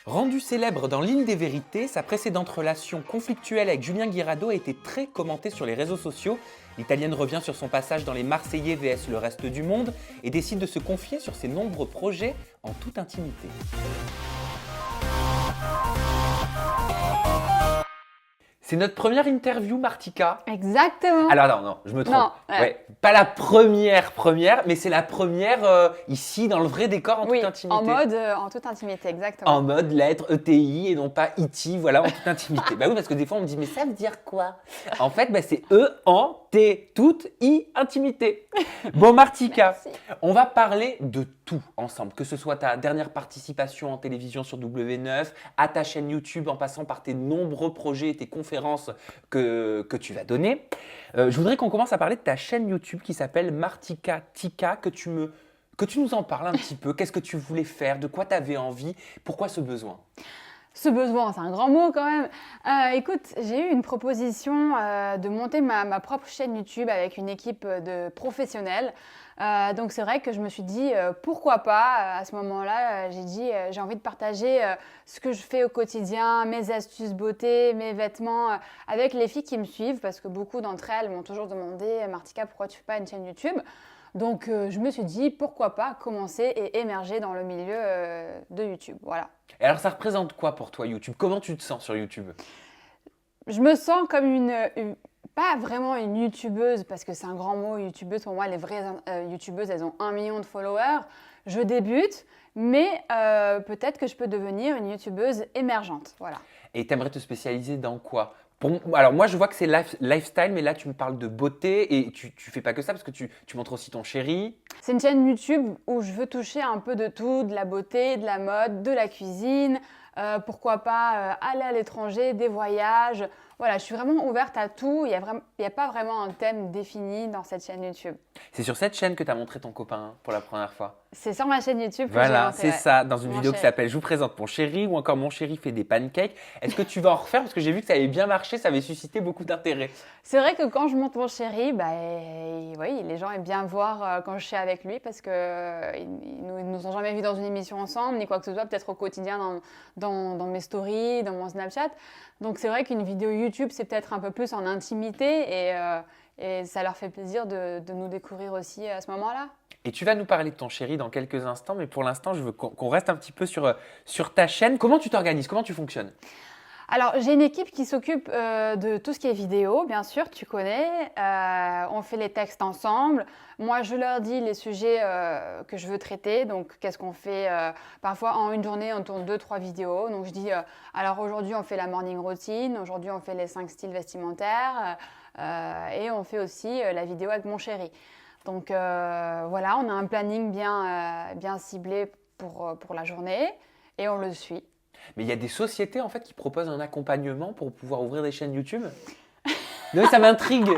Rendue célèbre dans L'Île des Vérités, sa précédente relation conflictuelle avec Julien Guirado a été très commentée sur les réseaux sociaux. L'Italienne revient sur son passage dans Les Marseillais vs le reste du monde et décide de se confier sur ses nombreux projets en toute intimité. C'est notre première interview, Martika. Exactement. Alors non, je me trompe. Non, Ouais, pas la première, mais c'est la première ici dans le vrai décor en oui, toute intimité. en toute intimité, exactement. En mode lettre ETI et non pas IT, voilà, en toute intimité. Bah oui, parce que des fois on me dit, mais ça veut dire quoi? En fait, c'est E-N-T, toute I-intimité. Bon, Martika, Merci. on va parler de tout ensemble, que ce soit ta dernière participation en télévision sur W9, à ta chaîne YouTube, en passant par tes nombreux projets et tes conférences que tu vas donner. Je voudrais qu'on commence à parler de ta chaîne YouTube qui s'appelle Martika Tika, que tu nous en parles un petit peu. Qu'est-ce que tu voulais faire? De quoi tu avais envie? Pourquoi ce besoin? Ce besoin, c'est un grand mot quand même. Écoute, j'ai eu une proposition de monter ma propre chaîne YouTube avec une équipe de professionnels. Donc c'est vrai que je me suis dit pourquoi pas. À ce moment-là, j'ai dit j'ai envie de partager ce que je fais au quotidien, mes astuces beauté, mes vêtements avec les filles qui me suivent parce que beaucoup d'entre elles m'ont toujours demandé Martika, pourquoi tu fais pas une chaîne YouTube? Donc je me suis dit pourquoi pas commencer et émerger dans le milieu de YouTube. Voilà. Et alors ça représente quoi pour toi YouTube? Comment tu te sens sur YouTube? Je me sens comme pas vraiment une youtubeuse, parce que c'est un grand mot, youtubeuse. Pour moi, les vraies youtubeuses, elles ont 1 million de followers. Je débute, mais peut-être que je peux devenir une youtubeuse émergente. Voilà. Et tu aimerais te spécialiser dans quoi? Alors moi, je vois que c'est lifestyle, mais là, tu me parles de beauté et tu fais pas que ça parce que tu montres aussi ton chéri. C'est une chaîne YouTube où je veux toucher un peu de tout, de la beauté, de la mode, de la cuisine, pourquoi pas aller à l'étranger, des voyages. Voilà, je suis vraiment ouverte à tout. Il y a pas vraiment un thème défini dans cette chaîne YouTube. C'est sur cette chaîne que tu as montré ton copain pour la première fois. C'est sur ma chaîne YouTube que Voilà, j'ai c'est montré, ça, dans une Mon vidéo qui chéri. s'appelle Je vous présente mon chéri ou encore Mon chéri fait des pancakes. Est-ce que tu vas en refaire? Parce que j'ai vu que ça avait bien marché, ça avait suscité beaucoup d'intérêt. C'est vrai que quand je monte mon chéri, oui, les gens aiment bien voir quand je suis avec lui parce qu'ils ne nous ont jamais vus dans une émission ensemble, ni quoi que ce soit, peut-être au quotidien dans mes stories, dans mon Snapchat. Donc c'est vrai qu'une vidéo YouTube, c'est peut-être un peu plus en intimité et ça leur fait plaisir de nous découvrir aussi à ce moment-là. Et tu vas nous parler de ton chéri dans quelques instants, mais pour l'instant, je veux qu'on reste un petit peu sur ta chaîne. Comment tu t'organises? Comment tu fonctionnes? Alors, j'ai une équipe qui s'occupe de tout ce qui est vidéo, bien sûr, tu connais. On fait les textes ensemble. Moi, je leur dis les sujets que je veux traiter. Donc, qu'est-ce qu'on fait? Parfois, en une journée, on tourne 2-3 vidéos. Donc, je dis, alors aujourd'hui, on fait la morning routine. Aujourd'hui, on fait les 5 styles vestimentaires. Et on fait aussi la vidéo avec mon chéri. Donc, voilà, on a un planning bien ciblé pour la journée et on le suit. Mais il y a des sociétés en fait qui proposent un accompagnement pour pouvoir ouvrir des chaînes YouTube. Non, ça m'intrigue.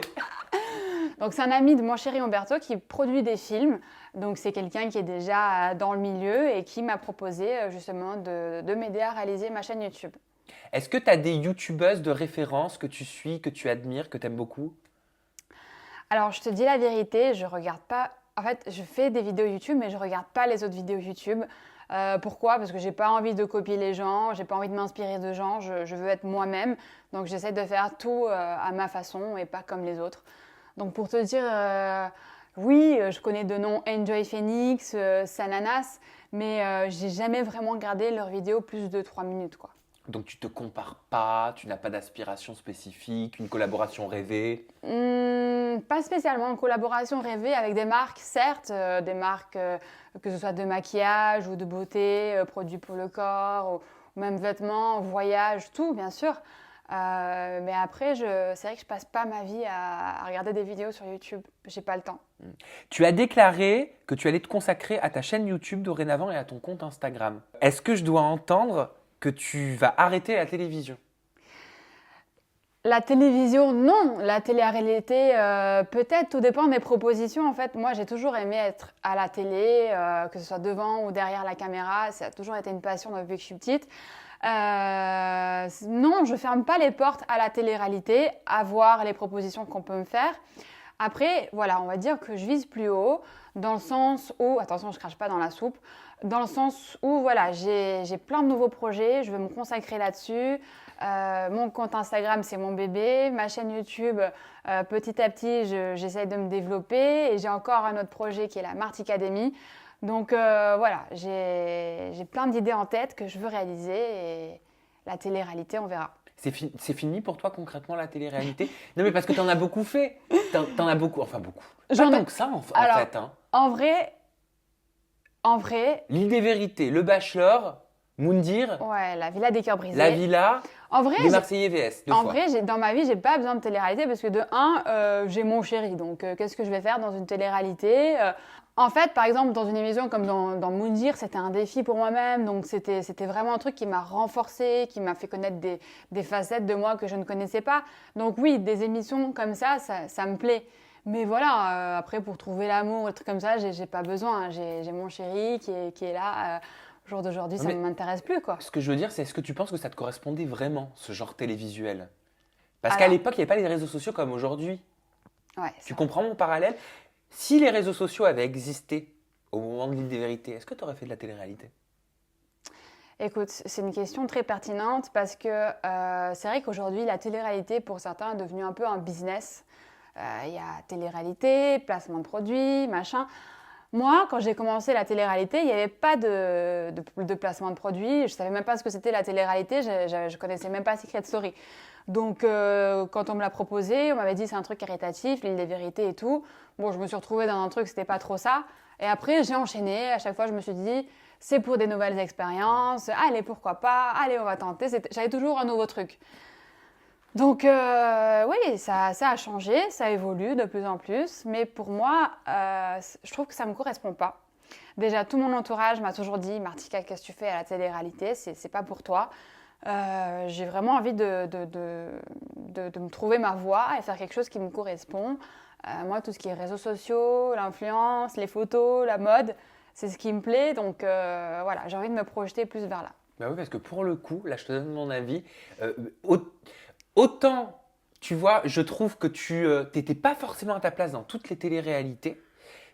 Donc c'est un ami de mon chéri Umberto qui produit des films. Donc c'est quelqu'un qui est déjà dans le milieu et qui m'a proposé justement de m'aider à réaliser ma chaîne YouTube. Est-ce que tu as des YouTubeuses de référence que tu suis, que tu admires, que tu aimes beaucoup? Alors je te dis la vérité, je regarde pas. En fait, je fais des vidéos YouTube, mais je regarde pas les autres vidéos YouTube. Pourquoi? Parce que j'ai pas envie de copier les gens, j'ai pas envie de m'inspirer de gens, je veux être moi-même. Donc j'essaie de faire tout à ma façon et pas comme les autres. Donc pour te dire, oui, je connais de noms Enjoy Phoenix, Sananas, mais j'ai jamais vraiment regardé leurs vidéos plus de 3 minutes, quoi. Donc tu te compares pas, tu n'as pas d'aspiration spécifique, une collaboration rêvée? Pas spécialement une collaboration rêvée avec des marques, certes, des marques que ce soit de maquillage ou de beauté, produits pour le corps, ou même vêtements, voyages, tout bien sûr. Mais après, c'est vrai que je passe pas ma vie à regarder des vidéos sur YouTube. J'ai pas le temps. Tu as déclaré que tu allais te consacrer à ta chaîne YouTube dorénavant et à ton compte Instagram. Est-ce que je dois entendre que tu vas arrêter la télévision? La télévision, non. La télé-réalité, peut-être. Tout dépend de mes propositions. En fait, moi, j'ai toujours aimé être à la télé, que ce soit devant ou derrière la caméra. Ça a toujours été une passion depuis que je suis petite. Non, je ferme pas les portes à la télé-réalité, à voir les propositions qu'on peut me faire. Après, voilà, on va dire que je vise plus haut, dans le sens où, attention, je crache pas dans la soupe, dans le sens où, voilà, j'ai plein de nouveaux projets, je veux me consacrer là-dessus. Mon compte Instagram, c'est mon bébé. Ma chaîne YouTube, petit à petit, j'essaye de me développer. Et j'ai encore un autre projet qui est la Marticademy. Donc voilà, j'ai plein d'idées en tête que je veux réaliser. Et la télé-réalité, on verra. C'est fini pour toi concrètement la télé-réalité? Non mais parce que t'en as beaucoup fait. T'en as beaucoup, enfin beaucoup. J'en Pas ai- tant que ça en Alors, fait. Hein. En vrai, L'île des vérités, Le Bachelor, Moundir, ouais, la Villa des cœurs brisés. La Villa, En vrai, Les Marseillais VS, deux En fois. vrai, dans ma vie, j'ai pas besoin de télé-réalité parce que de un, j'ai mon chéri. Donc, qu'est-ce que je vais faire dans une télé-réalité? En fait, par exemple, dans une émission comme dans Moundir, c'était un défi pour moi-même. Donc, c'était vraiment un truc qui m'a renforcée, qui m'a fait connaître des facettes de moi que je ne connaissais pas. Donc, oui, des émissions comme ça me plaît. Mais voilà, après, pour trouver l'amour, un truc comme ça, j'ai pas besoin. J'ai mon chéri qui est là. Au jour d'aujourd'hui, ça Mais- ne m'intéresse plus, quoi. Ce que je veux dire, c'est est-ce que tu penses que ça te correspondait vraiment, ce genre télévisuel? Parce qu'à Alors- l'époque, il n'y avait pas les réseaux sociaux comme aujourd'hui. Ouais, Tu comprends mon parallèle? Si les réseaux sociaux avaient existé au moment de l'île des vérités, est-ce que tu aurais fait de la télé-réalité? Écoute, c'est une question très pertinente parce que c'est vrai qu'aujourd'hui, la télé-réalité, pour certains, est devenue un peu un business. Il y a télé-réalité, placement de produits, machin. Moi, quand j'ai commencé la télé-réalité, il n'y avait pas de placement de produits. Je ne savais même pas ce que c'était la télé-réalité. Je ne connaissais même pas Secret Story. Donc, quand on me l'a proposé, on m'avait dit c'est un truc caritatif, l'île des vérités et tout. Bon, je me suis retrouvée dans un truc, c'était pas trop ça. Et après, j'ai enchaîné. À chaque fois, je me suis dit, c'est pour des nouvelles expériences. Allez, pourquoi pas? Allez, on va tenter. J'avais toujours un nouveau truc. Donc, oui, ça a changé, ça évolue de plus en plus. Mais pour moi, je trouve que ça ne me correspond pas. Déjà, tout mon entourage m'a toujours dit, Martika, qu'est-ce que tu fais à la télé-réalité? C'est pas pour toi. J'ai vraiment envie de me trouver ma voie et faire quelque chose qui me correspond. Moi, tout ce qui est réseaux sociaux, l'influence, les photos, la mode, c'est ce qui me plaît. Donc, voilà, j'ai envie de me projeter plus vers là. Bah oui, parce que pour le coup, là je te donne mon avis, autant, tu vois, je trouve que tu n'étais pas forcément à ta place dans toutes les téléréalités,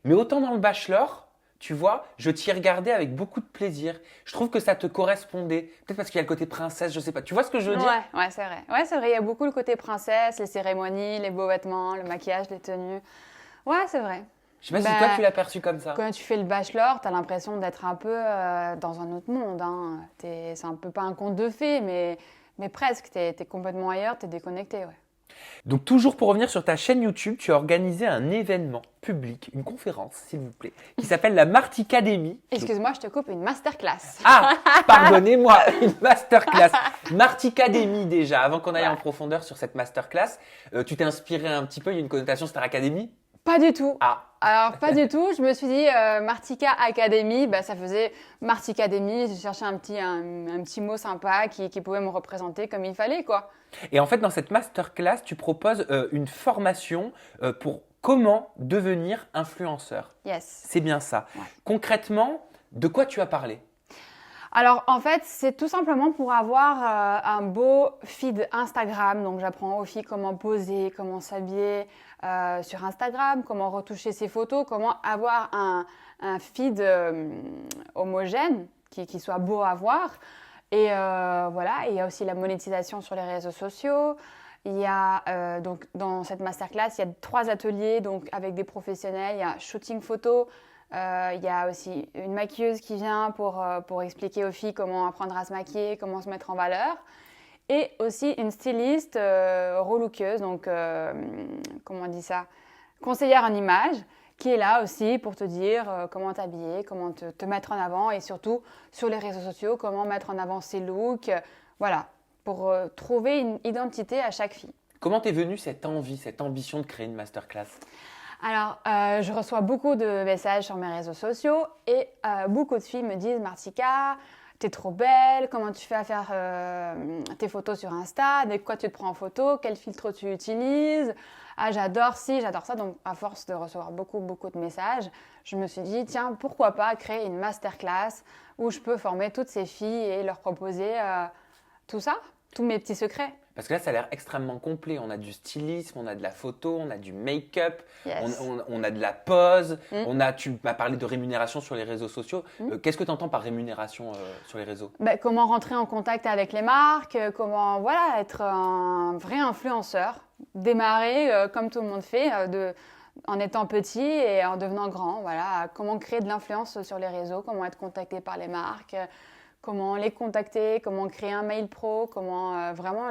mais autant dans le Bachelor, tu vois, je t'y regardais avec beaucoup de plaisir. Je trouve que ça te correspondait. Peut-être parce qu'il y a le côté princesse, je sais pas. Tu vois ce que je veux dire? Ouais, c'est vrai. Ouais, c'est vrai, il y a beaucoup le côté princesse, les cérémonies, les beaux vêtements, le maquillage, les tenues. Ouais, c'est vrai. Je sais pas si Bah, toi tu l'as perçu comme ça. Quand tu fais le bachelor, tu as l'impression d'être un peu dans un autre monde. Hein. C'est un peu pas un conte de fées, mais presque. Tu es complètement ailleurs, tu es déconnecté. Ouais. Donc toujours pour revenir sur ta chaîne YouTube, tu as organisé un événement public, une conférence s'il vous plaît, qui s'appelle la Marticademy. Excuse-moi, je te coupe, une masterclass. Ah, pardonnez-moi, une masterclass. Marticademy déjà, avant qu'on aille en Ouais. profondeur sur cette masterclass, tu t'es inspiré un petit peu, il y a une connotation Star Academy? Pas du tout. Ah, Alors, pas du tout. Je me suis dit, Martika Academy, bah, ça faisait Marticademy. J'ai cherché un petit mot sympa qui pouvait me représenter comme il fallait, quoi. et en fait dans cette masterclass, tu proposes une formation pour comment devenir influenceur. Yes. C'est bien ça. Ouais. Concrètement, de quoi tu as parlé? Alors, en fait, c'est tout simplement pour avoir un beau feed Instagram. Donc, j'apprends aux filles comment poser, comment s'habiller sur Instagram, comment retoucher ses photos, comment avoir un feed homogène qui soit beau à voir. Et voilà, et il y a aussi la monétisation sur les réseaux sociaux. Il y a donc dans cette masterclass, il y a 3 ateliers donc avec des professionnels. Il y a shooting photo. Il y a aussi une maquilleuse qui vient pour expliquer aux filles comment apprendre à se maquiller, comment se mettre en valeur. Et aussi une styliste relookeuse, donc comment on dit ça, conseillère en image, qui est là aussi pour te dire comment t'habiller, comment te mettre en avant et surtout sur les réseaux sociaux, comment mettre en avant ses looks. Voilà, pour trouver une identité à chaque fille. Comment t'es venue cette envie, cette ambition de créer une masterclass? Alors, je reçois beaucoup de messages sur mes réseaux sociaux et beaucoup de filles me disent « Martika, t'es trop belle, comment tu fais à faire tes photos sur Insta, avec quoi tu te prends en photo, quel filtre tu utilises, ah j'adore ci, j'adore ça ». Donc, à force de recevoir beaucoup de messages, je me suis dit « Tiens, pourquoi pas créer une masterclass où je peux former toutes ces filles et leur proposer tout ça ?» tous mes petits secrets. Parce que là, ça a l'air extrêmement complet. On a du stylisme, on a de la photo, on a du make-up, Yes. on a de la pose. Mm. Tu m'as parlé de rémunération sur les réseaux sociaux. Qu'est-ce que tu entends par rémunération sur les réseaux? Ben, comment rentrer en contact avec les marques, comment voilà, être un vrai influenceur, démarrer comme tout le monde fait, en étant petit et en devenant grand. Voilà, comment créer de l'influence sur les réseaux, comment être contacté par les marques, comment les contacter, comment créer un mail pro, comment vraiment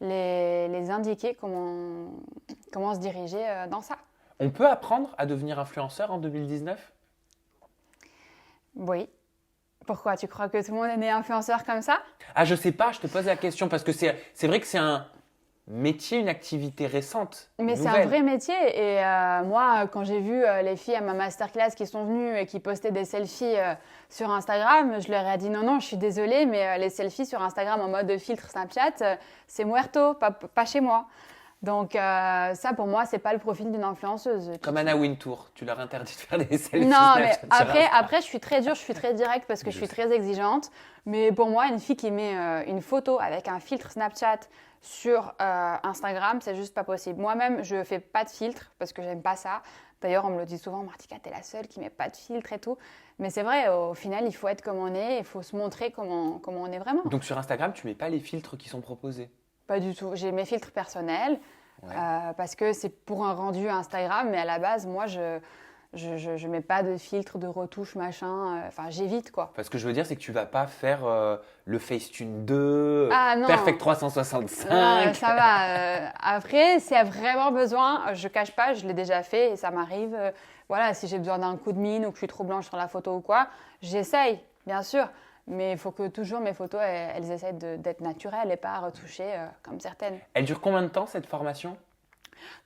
les indiquer, comment se diriger dans ça. On peut apprendre à devenir influenceur en 2019? Oui. Pourquoi? Tu crois que tout le monde est né influenceur comme ça? Ah, je sais pas, je te pose la question parce que c'est vrai que c'est un métier, une activité récente. Mais c'est un nouvelle. vrai métier. Et moi, quand j'ai vu les filles à ma masterclass qui sont venues et qui postaient des selfies sur Instagram, je leur ai dit non, je suis désolée, mais les selfies sur Instagram en mode filtre Snapchat, c'est muerto, pas chez moi. Donc ça, pour moi, c'est pas le profil d'une influenceuse. Comme Anna Wintour, tu leur interdis de faire des selfies. Non, mais Snapchat sur Insta. après, je suis très dure, je suis très directe parce que je suis très exigeante. Mais pour moi, une fille qui met une photo avec un filtre Snapchat sur Instagram, c'est juste pas possible. Moi-même, je fais pas de filtre parce que j'aime pas ça. D'ailleurs, on me le dit souvent, Martika, t'es la seule qui met pas de filtre et tout. Mais c'est vrai, au final, il faut être comme on est, il faut se montrer comment on est vraiment. Donc sur Instagram, tu mets pas les filtres qui sont proposés? Pas du tout. J'ai mes filtres personnels Ouais. parce que c'est pour un rendu Instagram, mais à la base, moi, je mets pas de filtre, de retouche, machin. Enfin, j'évite quoi. Parce que je veux dire, c'est que tu vas pas faire le Facetune 2, Ah, non. Perfect 365. Ça va. Après, s'il y a vraiment besoin, je cache pas, je l'ai déjà fait et ça m'arrive. Voilà, si j'ai besoin d'un coup de mine ou que je suis trop blanche sur la photo ou quoi, j'essaye, bien sûr. Mais il faut que toujours mes photos, elles essayent d'être naturelles et pas retouchées comme certaines. Elle dure combien de temps cette formation?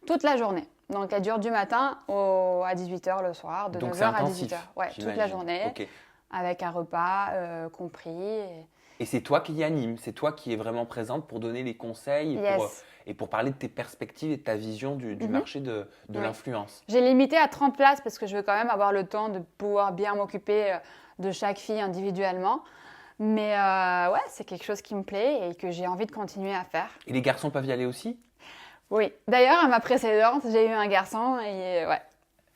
Toute la journée. Donc, elle dure du matin à 18h le soir, de Donc 9h c'est à intensif, 18h. Ouais, toute la j'imagine. journée, Ok. avec un repas compris. Et c'est toi qui y anime, c'est toi qui es vraiment présente pour donner les conseils Yes. et pour parler de tes perspectives et de ta vision du marché de Ouais. l'influence. J'ai limité à 30 places parce que je veux quand même avoir le temps de pouvoir bien m'occuper de chaque fille individuellement. Mais ouais, c'est quelque chose qui me plaît et que j'ai envie de continuer à faire. Et les garçons peuvent y aller aussi? Oui. D'ailleurs, à ma précédente, j'ai eu un garçon et ouais,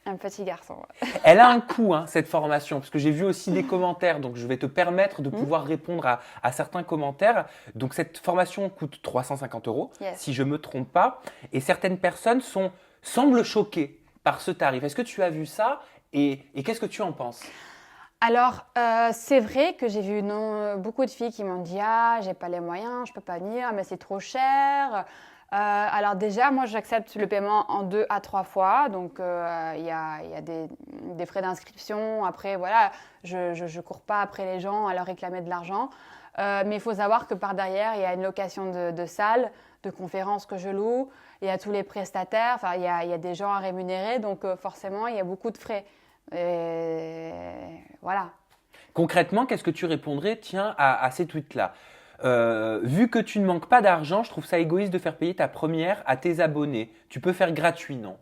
un petit garçon. Ouais. Elle a un coût, hein, cette formation, parce que j'ai vu aussi des commentaires, donc je vais te permettre de pouvoir répondre à certains commentaires. Donc cette formation coûte 350 €, Yes. si je ne me trompe pas, et certaines personnes semblent choquées par ce tarif. Est-ce que tu as vu ça et qu'est-ce que tu en penses? Alors, c'est vrai que j'ai vu beaucoup de filles qui m'ont dit « Ah, j'ai pas les moyens, je peux pas venir, mais c'est trop cher. » Alors déjà, moi, j'accepte le paiement en 2 à 3 fois. Donc, il y a des frais d'inscription. Après, voilà, je cours pas après les gens à leur réclamer de l'argent. Mais il faut savoir que par derrière, il y a une location de salle, de conférences que je loue. Il y a tous les prestataires. Enfin, il y a des gens à rémunérer. Donc, forcément, il y a beaucoup de frais. Et voilà. Concrètement, qu'est-ce que tu répondrais, tiens, à ces tweets-là? Vu que tu ne manques pas d'argent, je trouve ça égoïste de faire payer ta première à tes abonnés. Tu peux faire gratuit, non?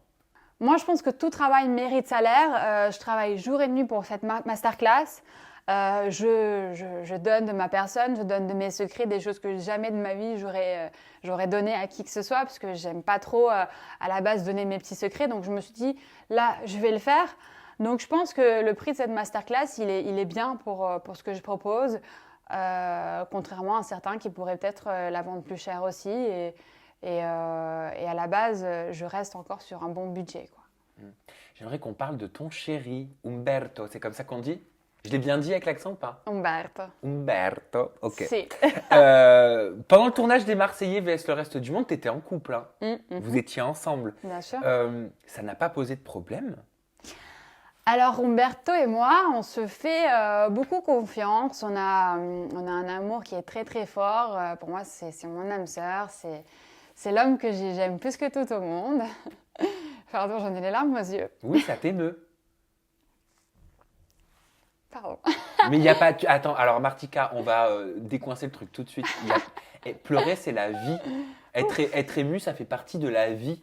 Moi, je pense que tout travail mérite salaire. Je travaille jour et nuit pour cette masterclass. Je donne de ma personne, je donne de mes secrets, des choses que jamais de ma vie j'aurais donné à qui que ce soit, parce que j'aime pas trop à la base donner mes petits secrets. Donc je me suis dit, là, je vais le faire. Donc je pense que le prix de cette masterclass, il est bien pour ce que je propose, contrairement à certains qui pourraient peut-être la vendre plus cher aussi. Et à la base, je reste encore sur un bon budget, quoi. J'aimerais qu'on parle de ton chéri, Umberto. C'est comme ça qu'on dit? Je l'ai bien dit avec l'accent ou pas? Umberto. Umberto, ok. Si. Pendant le tournage des Marseillais vs le reste du monde, tu étais en couple, hein. Mhm. Vous étiez ensemble. Bien sûr. Ça n'a pas posé de problème? Alors Umberto et moi, on se fait beaucoup confiance. On a un amour qui est très très fort. Pour moi, c'est mon âme sœur. C'est l'homme que j'aime plus que tout au monde. Pardon, j'en ai les larmes aux yeux. Oui, ça t'émeut. Pardon. Mais il n'y a pas... Attends, alors Martika, on va décoincer le truc tout de suite. Pleurer, c'est la vie. Être ému, ça fait partie de la vie.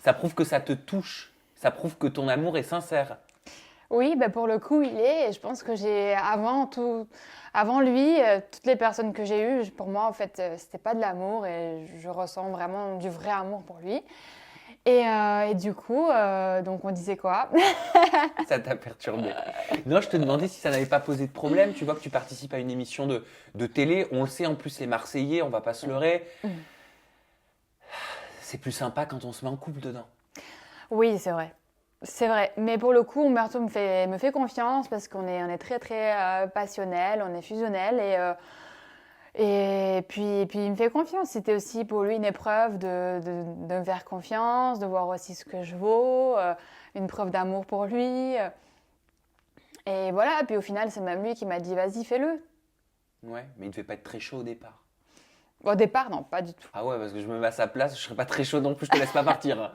Ça prouve que ça te touche. Ça prouve que ton amour est sincère. Oui, bah pour le coup, il est. Et je pense que avant lui, toutes les personnes que j'ai eues, pour moi, en fait, c'était pas de l'amour et je ressens vraiment du vrai amour pour lui. Et du coup, donc on disait quoi? Ça t'a perturbé. Non, je te demandais si ça n'avait pas posé de problème. Tu vois que tu participes à une émission de télé. On le sait, en plus, les Marseillais, on va pas se leurrer. C'est plus sympa quand on se met en couple dedans. Oui, c'est vrai. C'est vrai. Mais pour le coup, Umberto me fait confiance parce on est très, très passionnel, on est fusionnel. Et puis, il me fait confiance. C'était aussi pour lui une épreuve de me faire confiance, de voir aussi ce que je vaux, une preuve d'amour pour lui. Et voilà, puis au final, c'est même lui qui m'a dit, vas-y, fais-le. Ouais, mais il devait pas être très chaud au départ. Au départ, non, pas du tout. Ah ouais, parce que je me mets à sa place, je serais pas très chaud non plus, je te laisse pas partir, hein.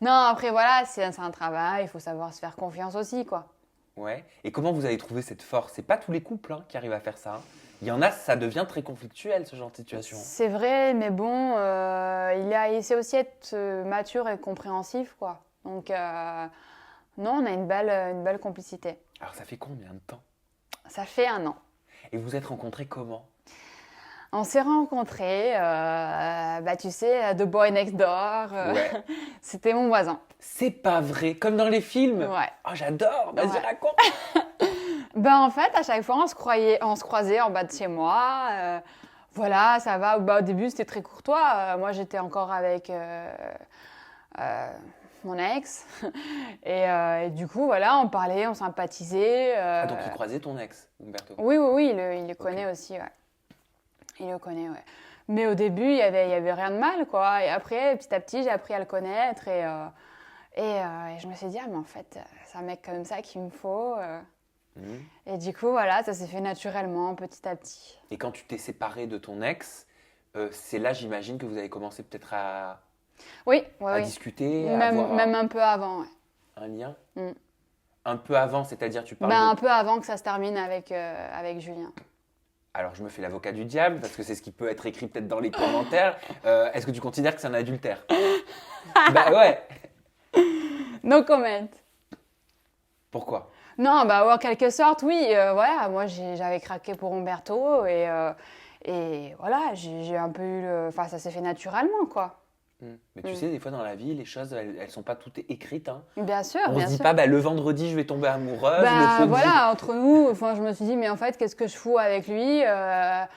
Non, après, voilà, c'est un travail, il faut savoir se faire confiance aussi, quoi. Ouais. Et comment vous avez trouvé cette force? C'est pas tous les couples qui arrivent à faire ça, hein. Il y en a, ça devient très conflictuel, ce genre de situation. C'est vrai, mais bon, il sait aussi être mature et compréhensif, quoi. Donc, non, on a une belle complicité. Alors, ça fait combien de temps? Ça fait 1 an. Et vous vous êtes rencontrés comment? On s'est rencontrés, tu sais, The Boy Next Door. Ouais. C'était mon voisin. C'est pas vrai, comme dans les films. Ouais. Oh, j'adore, vas-y, Ouais. raconte. En fait, à chaque fois, on se croisait en bas de chez moi. Voilà, ça va. Au début, c'était très courtois. Moi, j'étais encore avec mon ex. Et du coup, voilà, on parlait, on sympathisait. Ah, donc il croisait ton ex, Umberto. Oui, oui, oui, il le connaît aussi, ouais. Il le connaît, ouais. Mais au début, il y avait rien de mal, quoi. Et après, petit à petit, j'ai appris à le connaître. Et je me suis dit, ah, mais en fait, c'est un mec comme ça qu'il me faut. Mhm. Et du coup, voilà, ça s'est fait naturellement, petit à petit. Et quand tu t'es séparé de ton ex, c'est là, j'imagine, que vous avez commencé peut-être Oui, à oui, discuter, oui. à avoir Même un peu avant, ouais. un lien. Mm. Un peu avant, c'est-à-dire tu parles Un de... peu avant que ça se termine avec Julien. Alors, je me fais l'avocat du diable, parce que c'est ce qui peut être écrit peut-être dans les commentaires. Est-ce que tu considères que c'est un adultère? Bah ouais. No comment. Pourquoi? Non, en quelque sorte, oui. Voilà, moi, j'avais craqué pour Umberto. Et voilà, j'ai un peu eu le... Enfin, ça s'est fait naturellement, quoi. Mais tu sais, des fois dans la vie, les choses, elles sont pas toutes écrites, hein. Bien sûr, On bien se dit sûr. pas, le vendredi, je vais tomber amoureuse. Le jeudi... Voilà, entre nous, enfin, je me suis dit, mais en fait, qu'est-ce que je fous avec lui? Je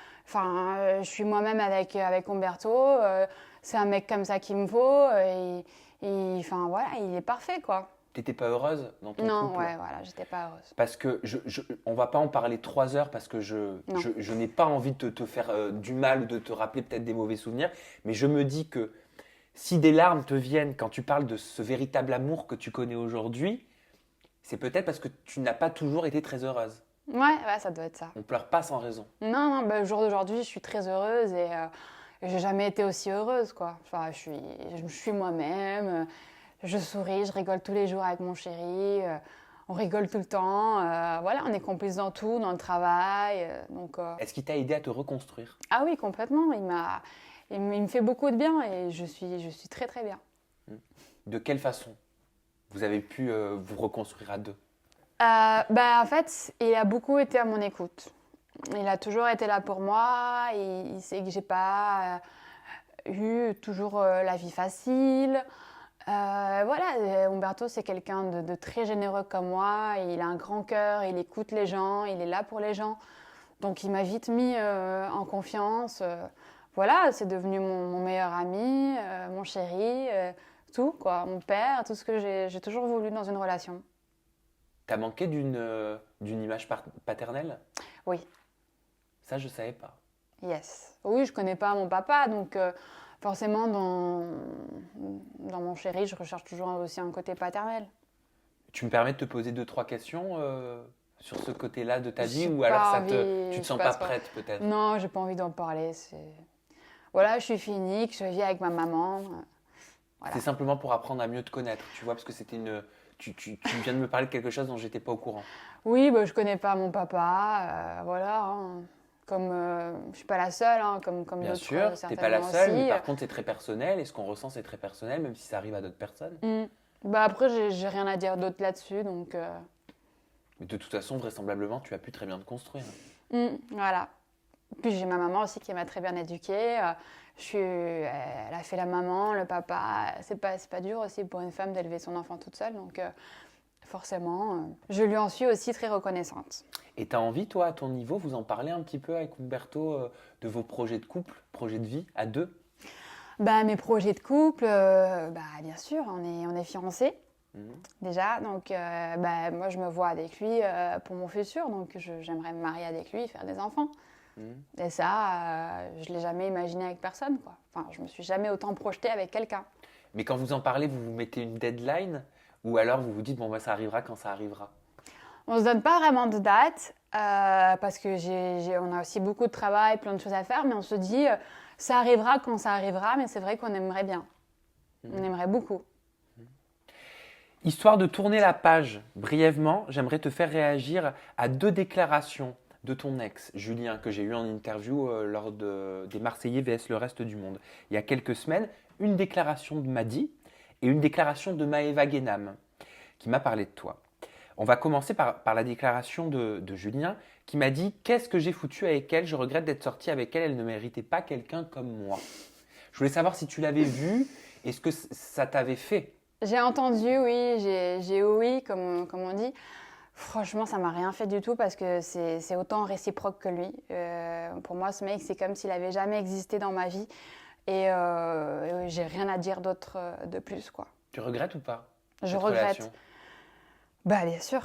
suis moi-même avec Umberto. C'est un mec comme ça qu'il me faut. Enfin, voilà, il est parfait, quoi. T'étais pas heureuse dans ton Non, couple? ouais, voilà, j'étais pas heureuse. Parce que on va pas en parler 3 heures parce que Non. je n'ai pas envie de te faire du mal ou de te rappeler peut-être des mauvais souvenirs. Mais je me dis que si des larmes te viennent quand tu parles de ce véritable amour que tu connais aujourd'hui, c'est peut-être parce que tu n'as pas toujours été très heureuse. Ouais, ça doit être ça. On pleure pas sans raison. Non, le jour d'aujourd'hui, je suis très heureuse et j'ai jamais été aussi heureuse, quoi. Enfin, je suis moi-même, je souris, je rigole tous les jours avec mon chéri, on rigole tout le temps. Voilà, on est complices dans tout, dans le travail. Est-ce qu'il t'a aidé à te reconstruire? Ah oui, complètement. Il me fait beaucoup de bien et je suis très très bien. De quelle façon vous avez pu vous reconstruire à deux? En fait, il a beaucoup été à mon écoute. Il a toujours été là pour moi. Il sait que j'ai pas eu toujours la vie facile. Voilà, Umberto, c'est quelqu'un de très généreux comme moi. Il a un grand cœur, il écoute les gens, il est là pour les gens. Donc, il m'a vite mis en confiance. Voilà, c'est devenu mon meilleur ami, mon chéri, tout, quoi. Mon père, tout ce que j'ai toujours voulu dans une relation. T'as manqué d'une image paternelle? Oui. Ça, je savais pas. Yes. Oui, je connais pas mon papa, donc forcément, dans mon chéri, je recherche toujours aussi un côté paternel. Tu me permets de te poser 2-3 questions sur ce côté-là de ta vie, J'ai ou pas alors envie, tu te je sens sais pas pas. prête peut-être? Non, j'ai pas envie d'en parler. Voilà, je suis finique, je vis avec ma maman. Voilà. C'est simplement pour apprendre à mieux te connaître, tu vois, parce que c'était tu viens de me parler de quelque chose dont j'étais pas au courant. Oui, je connais pas mon papa, voilà. Hein. Comme je suis pas la seule, hein, comme Bien d'autres sûr, t'es certainement pas la seule, aussi. mais par contre c'est très personnel, et ce qu'on ressent c'est très personnel, même si ça arrive à d'autres personnes. Après, j'ai rien à dire d'autre là-dessus, donc Mais de toute façon, vraisemblablement, tu as pu très bien te construire. Voilà. Puis j'ai ma maman aussi qui m'a très bien éduquée. Elle a fait la maman, le papa. C'est pas dur aussi pour une femme d'élever son enfant toute seule. Donc forcément, je lui en suis aussi très reconnaissante. Et tu as envie, toi, à ton niveau, vous en parler un petit peu avec Umberto de vos projets de couple, projets de vie à deux? Mes projets de couple, bien sûr, on est fiancés déjà. Donc moi, je me vois avec lui pour mon futur. Donc j'aimerais me marier avec lui, faire des enfants. Et ça, je ne l'ai jamais imaginé avec personne, quoi. Enfin, je me suis jamais autant projetée avec quelqu'un. Mais quand vous en parlez, vous vous mettez une deadline ou alors vous vous dites, bon, ça arrivera quand ça arrivera? On ne se donne pas vraiment de date parce que on a aussi beaucoup de travail, plein de choses à faire, mais on se dit, ça arrivera quand ça arrivera, mais c'est vrai qu'on aimerait bien. On aimerait beaucoup. Histoire de tourner la page brièvement, j'aimerais te faire réagir à 2 déclarations de ton ex, Julien, que j'ai eu en interview lors des Marseillais vs le reste du monde. Il y a quelques semaines, une déclaration de Madi et une déclaration de Maëva Guénam qui m'a parlé de toi. On va commencer par la déclaration de Julien qui m'a dit « Qu'est-ce que j'ai foutu avec elle? Je regrette d'être sorti avec elle, elle ne méritait pas quelqu'un comme moi. » Je voulais savoir si tu l'avais vu et ce que ça t'avait fait. J'ai entendu, oui, j'ai oui, comme on dit. Franchement, ça m'a rien fait du tout parce que c'est autant réciproque que lui. Pour moi, ce mec, c'est comme s'il avait jamais existé dans ma vie et j'ai rien à dire d'autre de plus, quoi. Tu regrettes ou pas Je regrette. Relation? Bien sûr.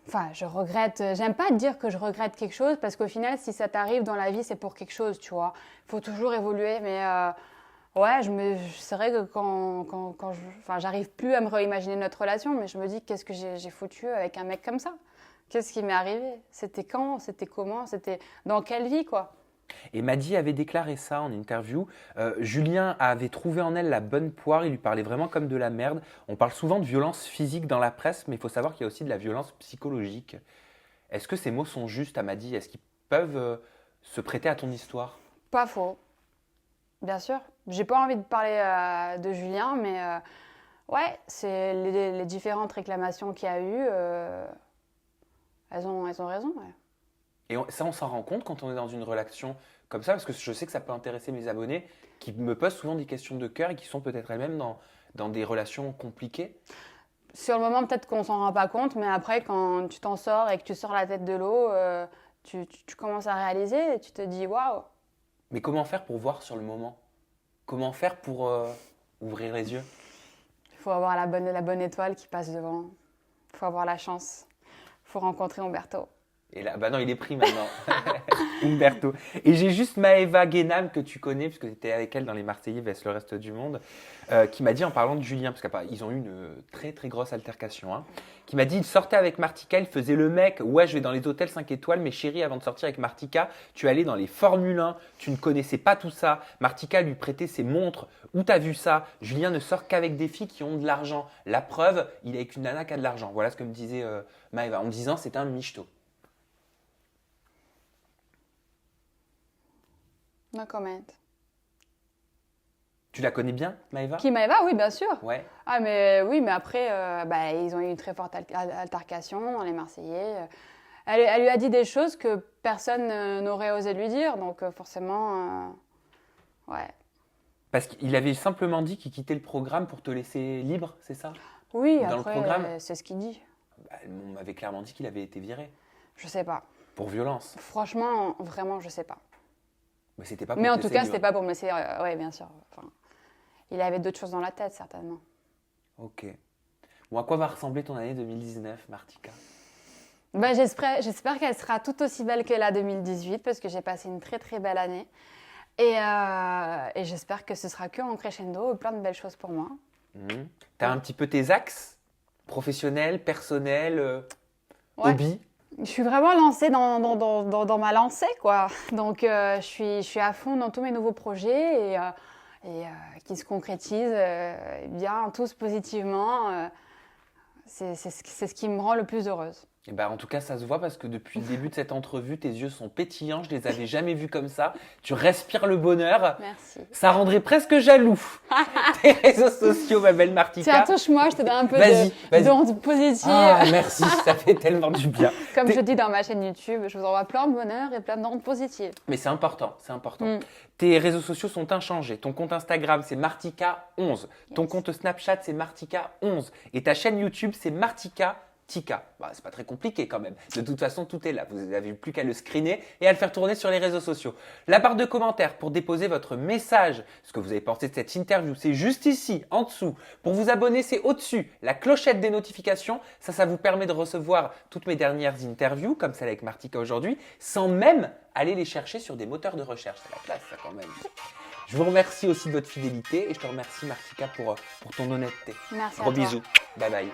Enfin, je regrette. J'aime pas dire que je regrette quelque chose parce qu'au final, si ça t'arrive dans la vie, c'est pour quelque chose, tu vois. Il faut toujours évoluer, mais ouais, c'est vrai que j'arrive plus à me réimaginer notre relation, mais je me dis qu'est-ce que j'ai foutu avec un mec comme ça? Qu'est-ce qui m'est arrivé? C'était quand? C'était comment? C'était dans quelle vie, quoi? Et Madi avait déclaré ça en interview. Julien avait trouvé en elle la bonne poire, il lui parlait vraiment comme de la merde. On parle souvent de violence physique dans la presse, mais il faut savoir qu'il y a aussi de la violence psychologique. Est-ce que ces mots sont justes à Madi? Est-ce qu'ils peuvent se prêter à ton histoire? Pas faux. Bien sûr. J'ai pas envie de parler de Julien, mais ouais, c'est les différentes réclamations qu'il y a eu, elles ont raison, ouais. Et ça, on s'en rend compte quand on est dans une relation comme ça, parce que je sais que ça peut intéresser mes abonnés qui me posent souvent des questions de cœur et qui sont peut-être elles-mêmes dans des relations compliquées. Sur le moment, peut-être qu'on s'en rend pas compte, mais après, quand tu t'en sors et que tu sors la tête de l'eau, tu commences à réaliser et tu te dis waouh. Mais comment faire pour voir sur le moment? Comment faire pour ouvrir les yeux? Il faut avoir la bonne étoile qui passe devant. Il faut avoir la chance. Il faut rencontrer Umberto. Et là, non, il est pris maintenant. Umberto. Et j'ai juste Maëva Guénam, que tu connais, puisque tu étais avec elle dans les Marseillais vs le reste du monde, qui m'a dit en parlant de Julien, parce qu'ils ont eu une très très grosse altercation, hein, qui m'a dit il sortait avec Martika, il faisait le mec, ouais, je vais dans les hôtels 5 étoiles, mais chérie, avant de sortir avec Martika, tu allais dans les Formule 1, tu ne connaissais pas tout ça. Martika lui prêtait ses montres. Où t'as vu ça? Julien ne sort qu'avec des filles qui ont de l'argent. La preuve, il est avec une nana qui a de l'argent. Voilà ce que me disait Maëva, en me disant c'est un michto. No comment. Tu la connais bien, Maëva? Qui Maëva, oui, bien sûr. Ouais. Ah, mais oui, mais après, ils ont eu une très forte altercation dans les Marseillais. Elle lui a dit des choses que personne n'aurait osé lui dire, donc forcément, ouais. Parce qu'il avait simplement dit qu'il quittait le programme pour te laisser libre, c'est ça? Oui, Dans après, le programme c'est ce qu'il dit. On m'avait clairement dit qu'il avait été viré. Je sais pas. Pour violence. Franchement, vraiment, je sais pas. Mais c'était pas pour Mais en te tout laisser cas, libre. c'était pas pour me laisser. Oui, bien sûr. Enfin, il avait d'autres choses dans la tête, certainement. Ok. Bon, à quoi va ressembler ton année 2019, Martika? J'espère qu'elle sera tout aussi belle que la 2018 parce que j'ai passé une très très belle année. Et j'espère que ce sera que en crescendo, plein de belles choses pour moi. T'as un petit peu tes axes professionnels, personnels, Ouais. hobby? Je suis vraiment lancée dans ma lancée, quoi. Donc, je suis à fond dans tous mes nouveaux projets et qui se concrétisent bien, tous positivement. C'est ce qui me rend le plus heureuse. Et bah, en tout cas, ça se voit parce que depuis le début de cette entrevue, tes yeux sont pétillants. Je les avais jamais vus comme ça. Tu respires le bonheur. Merci. Ça rendrait presque jaloux. Tes réseaux sociaux, ma belle Martika. Tiens, touche-moi, je te donne un peu Vas-y. d'onde positive. Ah, merci, ça fait tellement du bien. Comme je dis dans ma chaîne YouTube, je vous envoie plein de bonheur et plein d'ondes positives. Mais c'est important, c'est important. Mm. Tes réseaux sociaux sont inchangés. Ton compte Instagram, c'est Martika11. Ton Yes. compte Snapchat, c'est Martika11. Et ta chaîne YouTube, c'est Martika Tika. Bah, c'est pas très compliqué quand même. De toute façon, tout est là. Vous n'avez plus qu'à le screener et à le faire tourner sur les réseaux sociaux. La barre de commentaires pour déposer votre message, ce que vous avez pensé de cette interview, c'est juste ici, en dessous. Pour vous abonner, c'est au-dessus. La clochette des notifications, ça vous permet de recevoir toutes mes dernières interviews, comme celle avec Martika aujourd'hui, sans même aller les chercher sur des moteurs de recherche. C'est la classe, ça quand même. Je vous remercie aussi de votre fidélité et je te remercie Martika pour ton honnêteté. Merci à Gros toi. bisous. Bye bye.